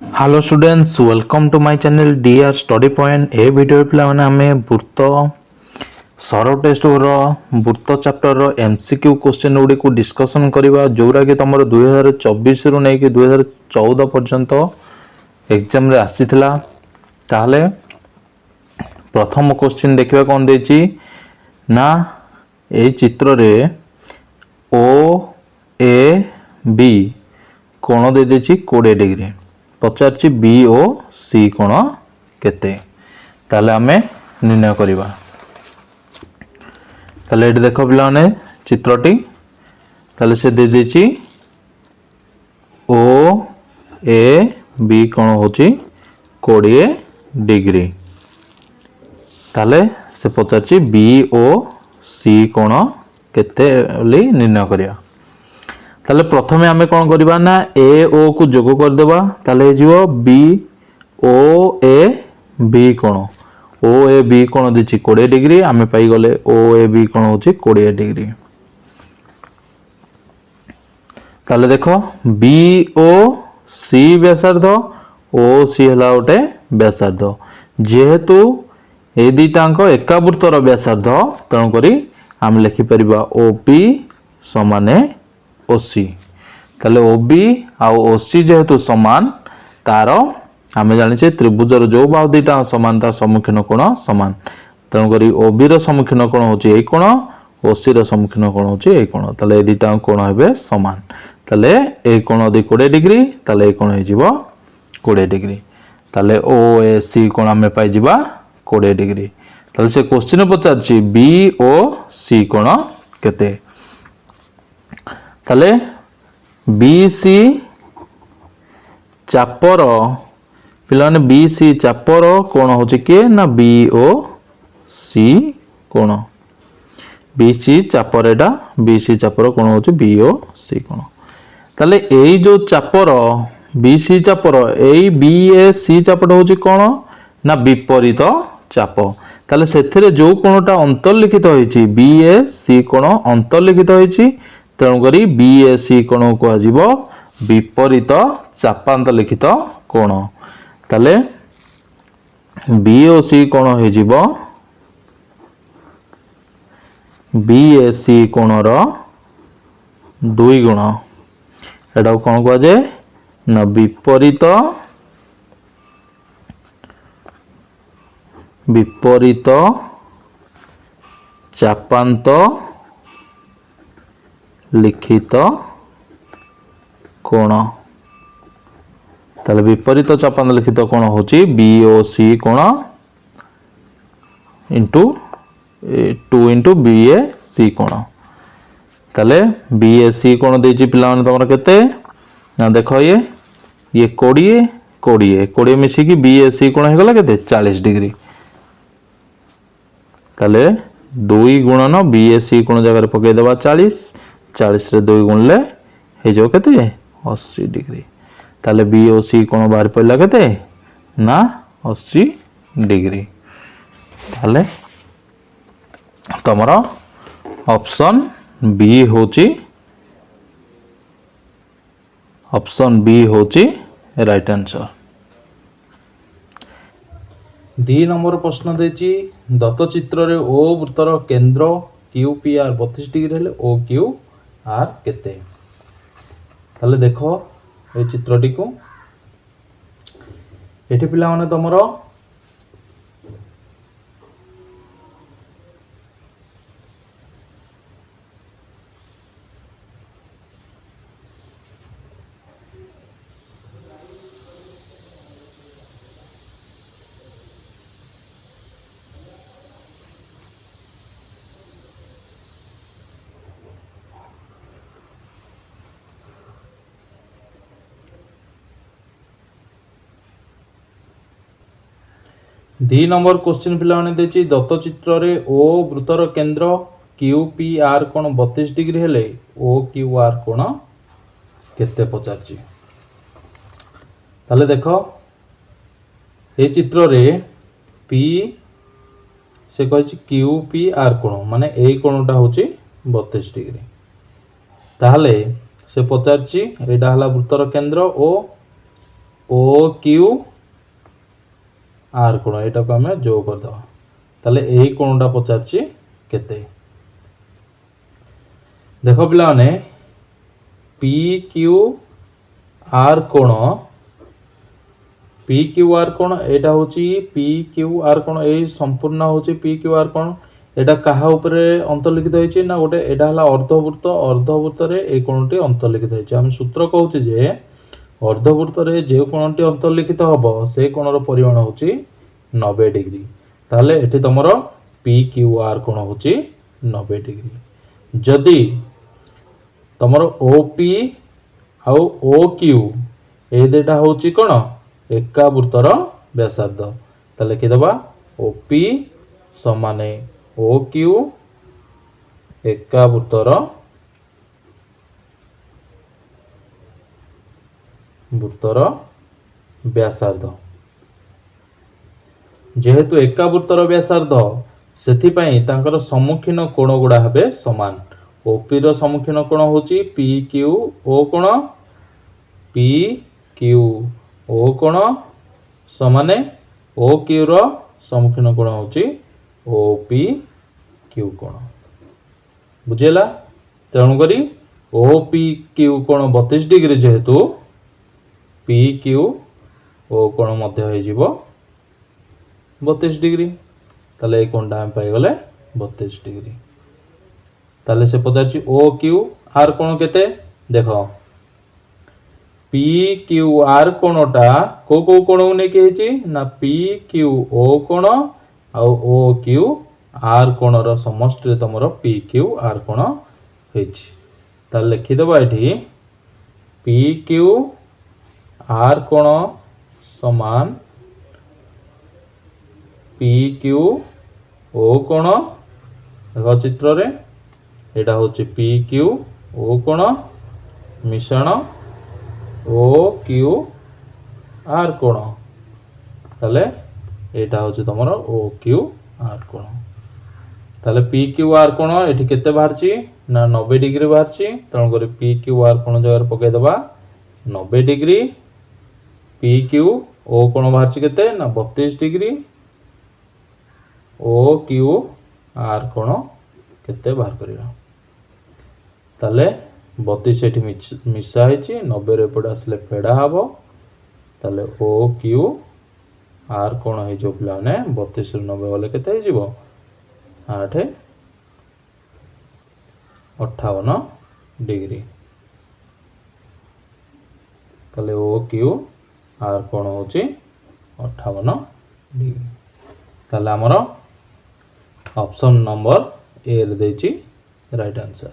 Hello students, welcome to my channel DR study point. ए वीडियो पे आम वृत्त सरल टेस्ट वृत्त चैप्टर एमसीक्यू क्वेश्चन गुड़ी को डिस्कसन करवा जोरा कि तुम 2024 रु नहीं कि 2014 पर्यंत एग्जाम रे आसीथिला। ताहले प्रथम क्वेश्चन देखिबा कोन देछि ना ए चित्र रे ओ ए बी कोण दे देछि 20 डिग्री पचार बी ओ सी कोण केते ताले आमे निर्णय करिबा। ताले एठी देखो पिलाने चित्रटी ताले से दे देछि ओ ए बी कोण होछि 20 डिग्री ताले से पचार बी ओ सी कोण केते बोली निर्णय करिया। ताले प्रथमे आमे कोन करबा ना ए ओ को जोग कर देबा ताले जिवो बी ओ ए बी कोण ओ ए बी कोण दिछि 20 डिग्री आमे पाई गले ओ ए बी कोण होछि 20 डिग्री। ताले देखो बी ओ सी व्यासार्ध ओ सी हला ओटे व्यासार्ध जेहेतु ए दुईटांक एका वृत्तर व्यासार्ध तण करी आमे लिखि परिबा ओ पी समाने ओसी ताले ओबी आ ओसी जेहेतु समान तार आमे जानिछे त्रिभुजर जो बाहु दुईटा समान तार सम्मुखीन कोण समान तेणु करी ओबी रो सम्मुखीन कोण होची ए कोण ओसी रो सम्मुखीन कोण होची ए कोण ताले ए दुईटा कोण हेबे समान ताले ए कोण यदि 20 डिग्री ताले ए कोण हे जिवो 20 डिग्री ताले ओ ए सी कोण आमे पाई जिबा 20 डिग्री। ताले से क्वेश्चन पचारछि बी ओ सी कोण केते ताले बीसी चापर पिलाने बीसी चापर कोण होची के ना बी ओ सी कोण बीसी चापर एटा बीसी चापर कोण होची बी ओ सी कोण ताले एई जो chopper BC chopper AE B A C chopper होची कोण ना विपरीत चाप ताले सेथिरे जो कोणटा अंतर्लिखित होईची बी ए सी कोण अंतर्लिखित होईची तेणु करी बी ए सी कोण को आजिबो विपरीत चापांत लिखित कोण ताले बी ओ सी कोण हे जिवो बी ए सी कोण रो 2 गुण एटा कोण को जाय ना विपरीत चापांत लिखित कोण ताले विपरीत चापांत लिखित कोण होची बी ओ सी कोण into 2 into B A C कोण ताले बी ए सी कोण देछि पिला माने तमरा केते ना देखो ये 20 मिसी की बी ए सी कोण हे गला केते 40 डिग्री ताले 2 गुणन बी ए सी कोण जगह रे पके देबा 40 रे 2 गुणले हे जो केते 80 डिग्री ताले बी ओ सी कोण बाहर पड़ला केते ना 80 डिग्री ताले तमरा ऑप्शन बी होची राइट आंसर। 2 नंबर प्रश्न देछि दत्त चित्र रे ओ वृत्तर केंद्र क्यू पी आर 32 डिग्री हेले ओ क्यू आर केते ताले देखो ए चित्रटी को एठी पिला माने तमरो दी नंबर क्वेश्चन पिलाने देछि दत्त चित्र रे ओ वृत्तर केंद्र क्यू पी आर कोण 32 डिग्री हेले ओ क्यू आर कोण केते पचारछि ताले देखो ए चित्र रे पी से कहछि क्यू पी आर कोण माने ए कोणटा होछि 32 डिग्री ताहले से पचारछि एटा हला वृत्तर केंद्र ओ ओ क्यू आर कोण एटा को हमें जोग कर दवा ताले एही कोणटा पचारची केते देखो पिला ने पी क्यू आर कोण पी क्यू आर कोण एटा होची पी क्यू आर कोण ए संपूर्ण होची पी क्यू आर कोण एटा कहा ऊपर अंतर्लिखित होईची ना गोटे एटा हला अर्धवृत्त रे ए कोणटी अंतर्लिखित होईची हम सूत्र कहूची जे अर्धवृत्त रे जे कोणटी अंतर्लिखित हबो से कोणर परिमाण होची 90 डिग्री ताले एठी तमरो पी क्यू आर कोण होची 90 डिग्री जदी तमरो ओपी आउ ओ क्यू ए देटा होची कोण एका वृत्तर व्यासार्ध ताले लिखि दबा ओपी समाने ओ क्यू एका वृत्तर व्यासार्ध जेहेतु एका वृत्तर व्यासार्ध सेथि पई तांकर सम्मुखीन कोण गुडा हबे समान ओपी रो सम्मुखीन कोण होची पी क्यू ओ कोण पी क्यू ओ कोण समाने ओ क्यू रो सम्मुखीन कोण होची ओ पी क्यू कोण बुझेला तेणु करी ओ पी क्यू कोण 32 डिग्री जेहेतु पी क्यू ओ कोण मध्य हो जिवो 32 डिग्री ताले कोणटा हम पाई गले 32 डिग्री ताले से पचारची ओ क्यू आर कोण केते देखो पी क्यू आर कोणटा को कोण ने के हेची ना पी क्यू ओ कोण आ ओ क्यू आर कोण रो समष्टि तमरो पी क्यू आर कोण हेची ताले लिखि दबा एठी पी क्यू आर कोण समान पी क्यू ओ कोण देखो चित्र रे एटा होची पी क्यू ओ कोण मिश्रण ओ क्यू आर कोण ताले एटा होची तमरो ओ क्यू आर कोण ताले पी क्यू आर कोण एठी केते बाहरची ना 90 डिग्री बाहरची तण करी पी क्यू आर कोण जगह पके दबा 90 डिग्री पी क्यू ओ कोण बाहरची केते ना 32 डिग्री ओ क्यू आर कोण केते बाहर करिया ताले 32 एठी मिसा हेची 90 रे पड आसले फेडा हबो ताले ओ क्यू आर कोण हे जो प्लाने 32 रे 90 वाले केते हे जिवो 8 58 डिग्री ताले ओ क्यू आर कोण होची 58 डिग्री ताले हमरो ऑप्शन नंबर ए रे देची राइट आंसर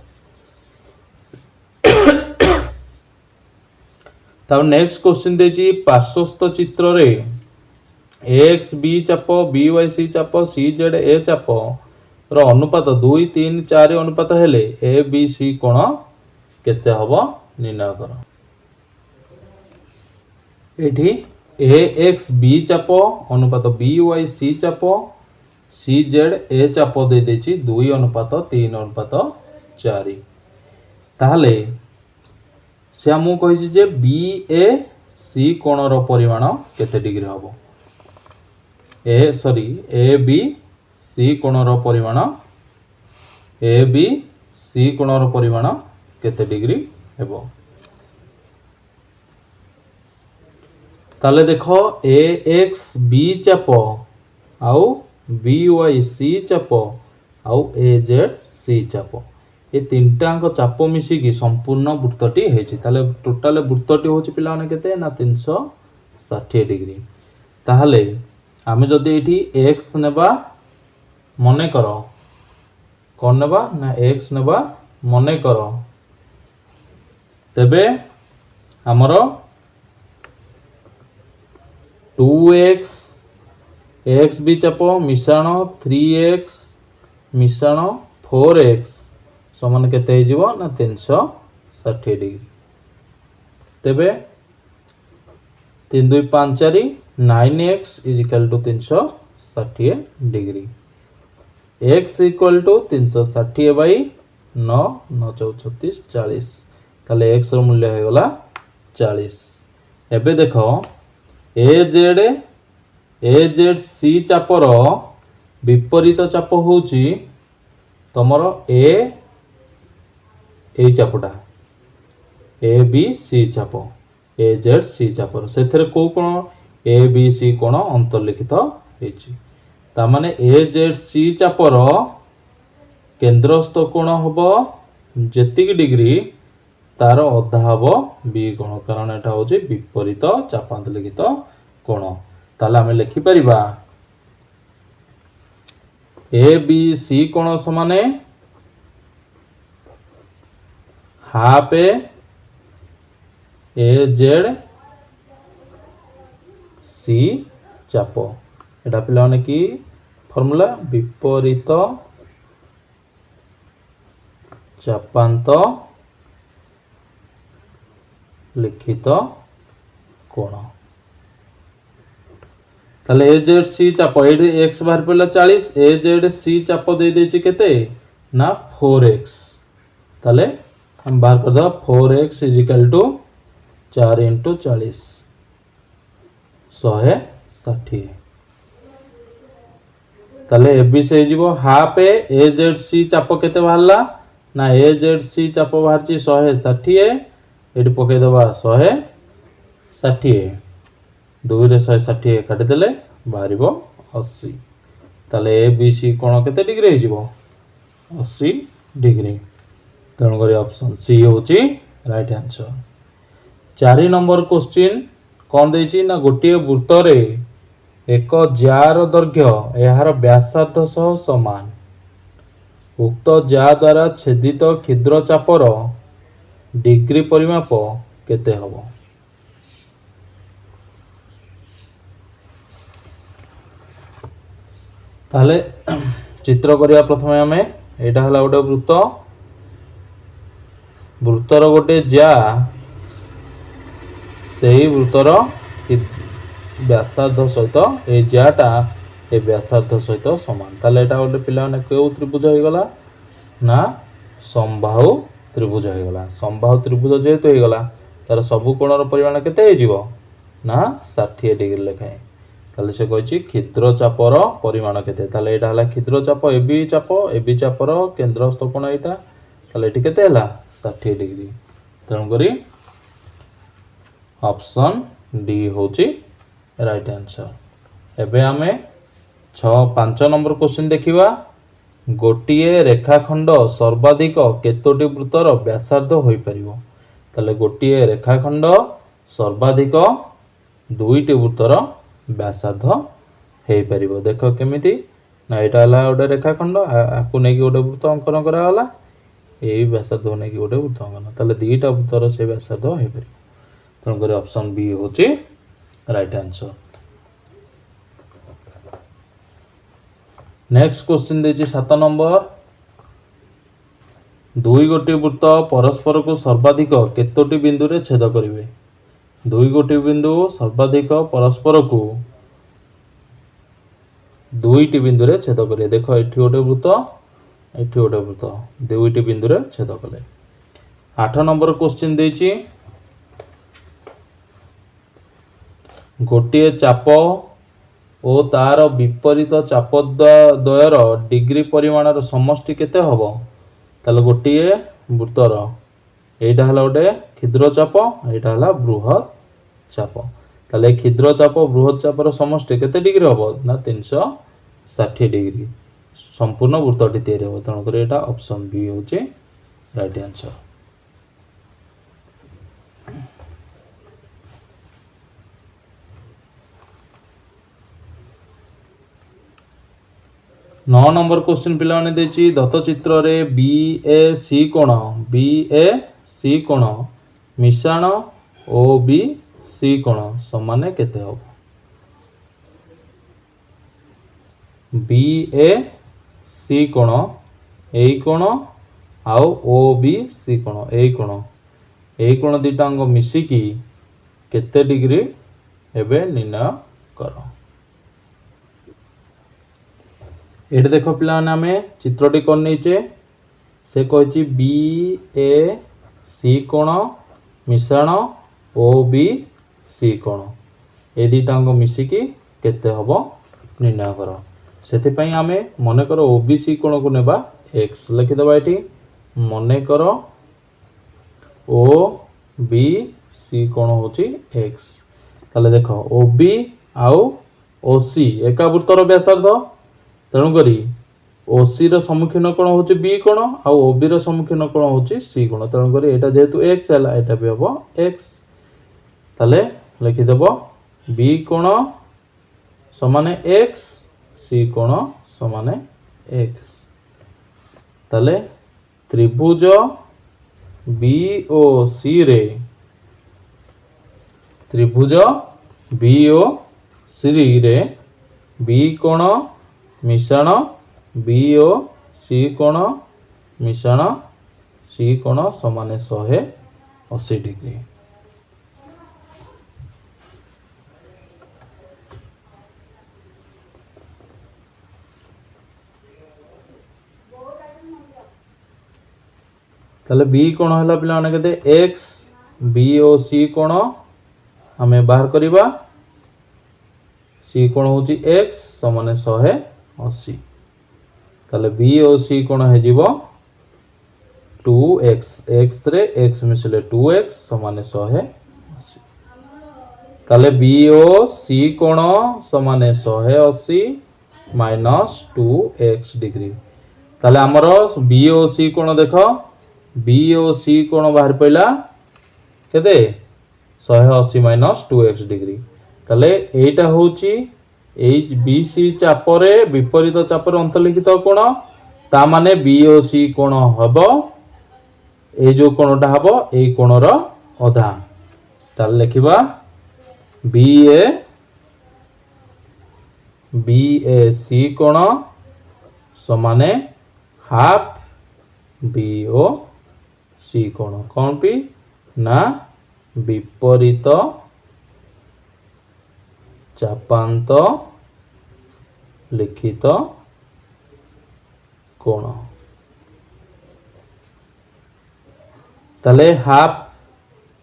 तब नेक्स्ट क्वेश्चन देची पार्श्वस्थ चित्र रे एक्स बी चाप बी वाई सी चाप सी जेड ए चाप रो अनुपात 2 3 4 अनुपात हेले ए बी सी कोण केते हबो निर्णय करो एठी ए एक्स बी चाप अनुपात बी वाई सी चाप सी जेड ए चाप दे देची 2 अनुपात 3 अनुपात 4 ताहले से हमू कहि जे बी ए सी कोण रो परिमाण केते डिग्री हबो ए बी सी कोण रो परिमाण ए बी सी कोण रो परिमाण केते डिग्री हेबो ताले देखो ए एक्स बी चाप आउ बी वाई सी चाप आउ ए जेड सी चाप ये तीनटांक चाप मिसिकी संपूर्ण वृत्तटी हेछि ताले टोटल वृत्तटी होछि पिलाने केते ना 360 डिग्री ताहले आमे जदि एठी x नेबा मने करो कोन नेबा ना x नेबा मने करो तेबे हमरो 2x x बी चाप मिश्रण 3x मिश्रण 4x समान केते हे जीवो ना 360 डिग्री तेबे 3 2 5 4 9x is equal to 360 degree x equal to 360 by 9 9 34 40 ताले x रो मूल्य हे गला 40 एबे देखो ए जेड सी चापर विपरीत चाप होउची तमर ए चापटा ए बी सी चाप ए जेड सी चापर से को कोण ए बी सी कोण अंतर्लिखित होइची ता माने ए जेड सी चापर केंद्रस्थ कोण हबो जेतिक डिग्री तार अधा हबो बी कोण कारण एटा होची विपरीत चापांतर्लिखित कोण ताले आमे लिखि परिबा ए बी सी कोण समाने हाफ ए जेड सी चाप एटा पिला माने की फॉर्मूला विपरीत चापांत लिखित कोण ताले ए जेड सी चाप एडी एक्स बाहर पड़ला 40 ए जेड सी चाप दे देछि केते ना 4x ताले हम बाहर कर दो 4x = 4 × 40 160 ताले ए बी से जीवो हाफ ए जेड सी चाप केते बाहरला ना ए जेड सी चाप बाहरची 160 एडी पके दबा 160 2 रे 160 काटि देले बाहरिबो 80 ताले ए बी सी कोण केते डिग्री हे जीवो 80 डिग्री तेणु करी ऑप्शन सी होची राइट आंसर 4 नंबर क्वेश्चन कोन देछि ना गोटे वृत्त रे एक जार दैर्घ्य एहार व्यासार्ध सह समान उक्त जा द्वारा छेदित क्षुद्र चापर डिग्री परिमाप केते हबो ताले चित्र करिया प्रथमे हमें एटा हला गोटे वृत्तर गोटे जा सेही वृत्तर व्यासार्ध सहित ए जाटा ए व्यासार्ध सहित समान ताले एटा गोटे पिला माने केउ त्रिभुज हो गला ना समबाहु त्रिभुज हो गला समबाहु त्रिभुज जेहेतु हो गला तार सब कोणर परिमाण केते हे जीवो ना 60 डिग्री लेखाए ताले से कहछि क्षुद्र चापर परिमाण केते ताले एटा हला क्षुद्र चाप एबी चापर केंद्रस्थ कोण एटा ताले एटी केते हला 60 डिग्री तेणु करी ऑप्शन डी होची राइट आंसर एबे हमें 5 नंबर क्वेश्चन देखिबा गोटिए रेखाखंड सर्वाधिक केतोटी वृत्तर व्यासार्ध होई परिबो ताले गोटिए रेखाखंड सर्वाधिक दुईटी वृत्तर व्यासार्ध हेई परिबो देखो केमिति ना एटा हला गोटे रेखाखंड आकु नै गोटे वृत्त अंकन करा होला एई व्यासार्ध नै गोटे वृत्त अंकन ताले दुईटा वृत्तर से व्यासार्ध हेई परिबो तेणु करी ऑप्शन बी होची राइट आंसर नेक्स्ट क्वेश्चन देछि 7 नंबर दुई गोटी वृत्त परस्पर को सर्वाधिक केतोटी बिंदु रे छेद करिवे दुई गोटी बिंदु सर्वाधिक परस्पर को दुईटी बिंदु रे छेद करिवे देखो एठी गोटे वृत्त दुईटी बिंदु रे छेद कले 8 नंबर क्वेश्चन देछि गोटे चाप ओ तार विपरीत चाप द्वयर डिग्री परिमाणर समष्टि केते हबो ताले गोटे वृत्तर एटा हला गोटे क्षुद्र चाप एटा हला बृहत चाप ताले क्षुद्र चाप बृहत चापर समष्टि केते डिग्री हबो ना 360 डिग्री संपूर्ण वृत्तटी तैयारी हबो तेणु कर एटा ऑप्शन बी होचे राइट आंसर 9 नंबर क्वेश्चन पिला माने देछि दत्त चित्र रे बी ए सी कोण मिश्रण ओ बी सी कोण समान केते हबो बी ए सी कोण ए कोण आउ ओ बी सी कोण ए कोण दिटांग मिसिकी केते डिग्री एबे निर्णय करो एट देख पिला आम चित्रटी कर नीचे से कही बी ए सी कोण मिश्रण ओ बी सी कोण ए दुईटाक मिसिकी केते हबो निर्णय कर। से आम मनकर ओबीसी कोण को नेबा एक्स लिखिदेबा ये मनकर ओ बी सी कोण होची एक्स। ताले देख ओबी आउ ओसी एका वृत्तर व्यासार्ध तेणुक ओसी रो सम्मुखीन कोण होची बी कोण आउ ओबी रो सम्मुखीन कोण होची सी कोण तेणुक एटा जेहेतु एक्स है एटा भी हबो एक्स। ताले लिखिदेब बी कोण समान एक्स सी कोण समान एक्स। ताले त्रिभुज बी ओ सी रे त्रिभुज बी ओ सी रे बी कोण मिश्रण बी ओ सी कोण मिश्रण सी कोण समान 180 डिग्री। ताले बी कोण है पिला के एक्स बी ओ सी कोण आम बाहर करवा सी कोण हूँ एक्स समान 180। ताले बी ओ सी कोण हो 2x एक्स रे एक्स मिसले 2x समान 180। ताले बी ओ सी कोण समान 180 माइनस 2x डिग्री। ताले आमर बी ओ सी कोण देख बी ओ सी कोण बाहर पड़ा केते 180 माइनस 2x डिग्री। ताले एटा होची बी सी चापरे विपरीत चापर अंतर्लिखित कोण ता माने बी ओ सी कोण हबो ए जो कोणटा हबो ए कोणर अधा। ताले लिखिबा बी ए सी कोण समाने हाफ बी ओ सी कोण कौन पी ना विपरीत चापांत लिखित कोण। ताले हाफ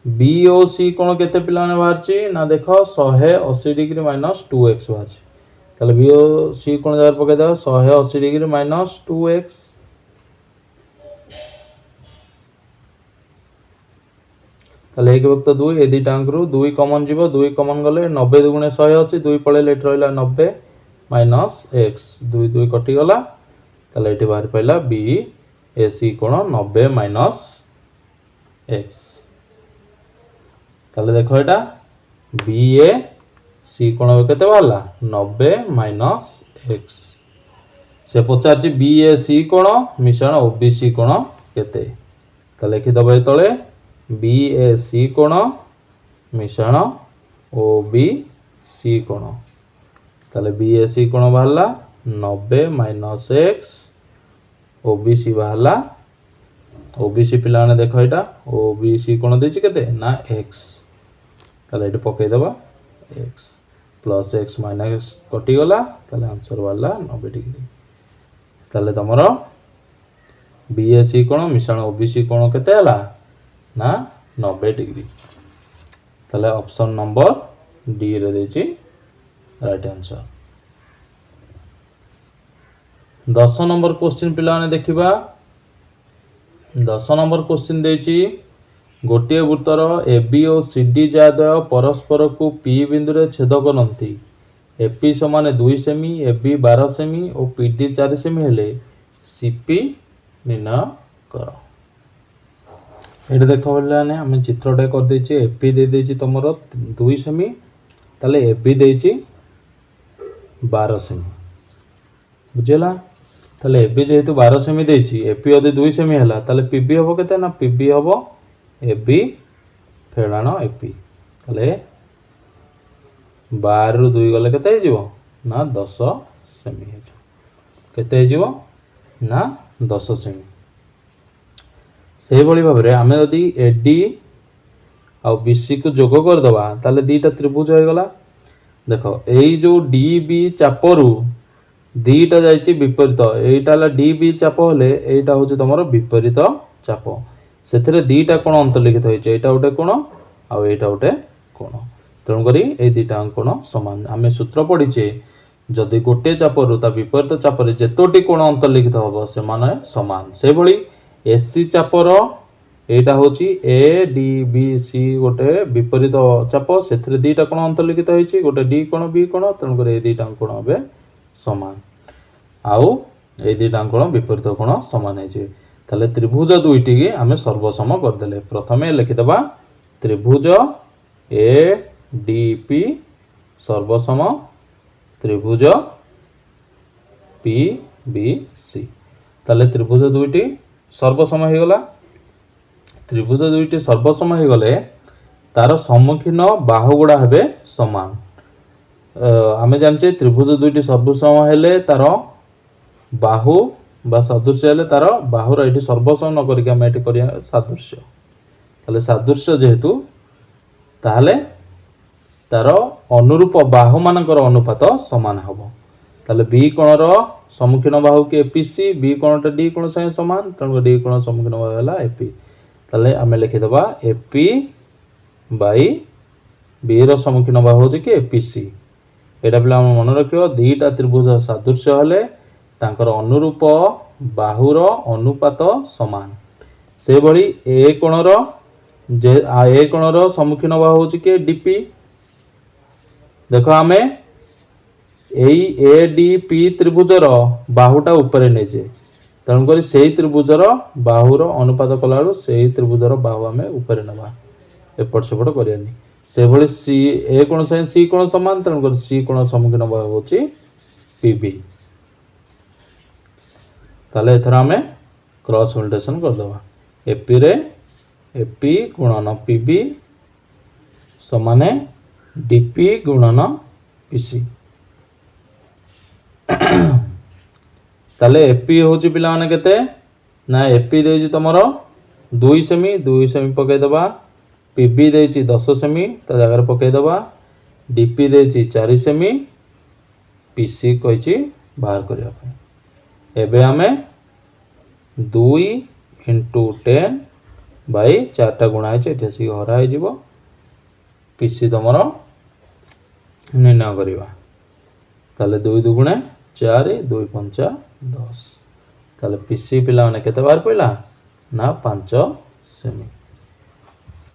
बी ओ सी कोण केते पिला ने बाहरची ना देखो 180 डिग्री माइनस 2x बाहरची। ताले बी ओ सी कोण जगह पके दे 180 डिग्री माइनस 2x। ताले एक वक्त 2 ए दुईटांकरू 2 कॉमन जीवो 2 कॉमन गले 90 दुगुणे 180 2 पळेले एट रहला 90 माइनस x 2 2 कटि गला। ताले एटी बाहर पइला बी ए सी कोण 90 माइनस x। ताले देखो एटा बी ए सी कोण केते बाहरला 90 माइनस x। से पचारची बी ए सी कोण मिश्रण ओ बी सी कोण केते। ताले लिखि दबे तळे बी ए सी कोण मिश्रण ओ बी सी कोण। ताले बी ए सी कोण बाहरला 90 minus x O B C बाहरला ओ बी सी पिला ने देखो एटा ओ बी सी कोण देछि केते ना x। ताले एटा पके दबा x प्लस x माइनस कटि गला ताले आंसर बाहरला 90 डिग्री। ताले तमरो बी ए सी कोण मिश्रण ओ बी सी कोण केते हला ना 90 डिग्री। ताले ऑप्शन नंबर डी रे देछि राइट आंसर। 10 नंबर क्वेश्चन पिला ने देखिबा 10 नंबर क्वेश्चन देछि गोटे वृत्तर ए बी और सी डी जाद्वय परस्पर को पी बिंदु रे छेद करंती एपी समान 2 सेमी एबी 12 सेमी और पीडी 4 सेमी हेले सीपी निर्णय कर। ये देख बोले आम चित्रटे कर देछि एपी दे देछि तुमर 2 सेमी ताले एबी देछि 12 सेमी बुझेला। ताले एबी जेहेतु 12 सेमी देछि एपी यदि 2 सेमी हैला ताले पीबी हबो केते ना पीबी हबो एबी फेडाण एपी। ताले 12 रु 2 गले केते हिजिवो ना 10 सेमी हिजो केते हिजिवो ना 10 सेमी। से भली भाव में आम यदि एडी आ बीसी को जोग करदबा ताले दीटा त्रिभुज हो गला। देख यही जो डी बी चापरू दीटा जाइए विपरीत यहीटा डी बी चाप हेले यहीटा हूँ तुम विपरीत चाप से दीटा कोण अंतर्लिखित होता गोटे कोण आईटा गोटे कोण तेणुक ये दुटा कोण सामान आम सूत्र पढ़ीचे जदि गोटे चापर ता विपरीत चापर जेतोटी कोण अंतर्लिखित हम से सामान से भली एसी चापर यहाँ हूँ ए डी बी सी गोटे विपरीत चाप से दुटा कोण अंतर्लिखित होती गोटे डी कोण बी कोण तेणुक ये दुटा कोण हे सामान आउ ये दुटा कोण विपरीत कोण सामान है त्रिभुज दुईटी की आम सर्वसम करदे प्रथम लिखिदबा त्रिभुज ए डी पी सर्वसम त्रिभुज पी बी सी ताले त्रिभुज दुईटी सर्वसम हो गला त्रिभुज दुईटी सर्वसम हो गले तार सम्मुखीन बाहु गुड़ा हे समान आम जाने त्रिभुज दुईटी सर्वसम हेले तार बाहु बा सदृश्य हेले तार बाहुर ये सर्वसम न करके आम ये सादृश्य ताले सादृश्य जेहेतु ताहले तार अनुरूप बाहु मानकर अनुपात समान हम ताले बी कोणर सम्मुखीन बाहु कि एपीसी बी कोणटा डी कोण संगे समान तेणु डी कोण सम्मुखीन बाहु है एपी ताले आम लिखिदबा एपी बाई बी रो सम्मुखीन बाहु हो कि एपीसी यहाँ पे मन रखियो दुईटा त्रिभुज सादृश्य हेले तांकर अनुरूप बाहुर अनुपात समान से भली ए कोणर ए कोणर सम्मुखीन बाहु हो कि डीपी देख आम ए डी पी त्रिभुजर बाहुटा उपरे नेजे तेणुक से त्रिभुजर बाहुर अनुपात कला से त्रिभुजर बाहु आम उपरे नवा एपट सेपट करानी से भली सी ए कोण से सी कोण समान तेणुक सी कोण सम्मुखीन बाहु होची पीबी ताले एथर आम क्रॉस मल्टिप्लिकेशन करदबा एपी रे एपी गुणन पीबी समान डीपी गुणन पीसी ताले एपी होची पिला माने केते ना एपी देजी तमरो 2 सेमी पकईदबा पीबी देची 10 सेमी ता जगह पकईदबा डीपी देची 4 सेमी पीसी कहिची बाहर करिया पे एबे आमे 2 × 10 बाई 4टा गुणा है एठी आसी हरा है जीवो पीसी तमर निर्णय करवा ताले 2 दुगुणे 4 2 पंचा 10 ताले पीसी पिला माने केते बाहर पइला ना 5 सेमी।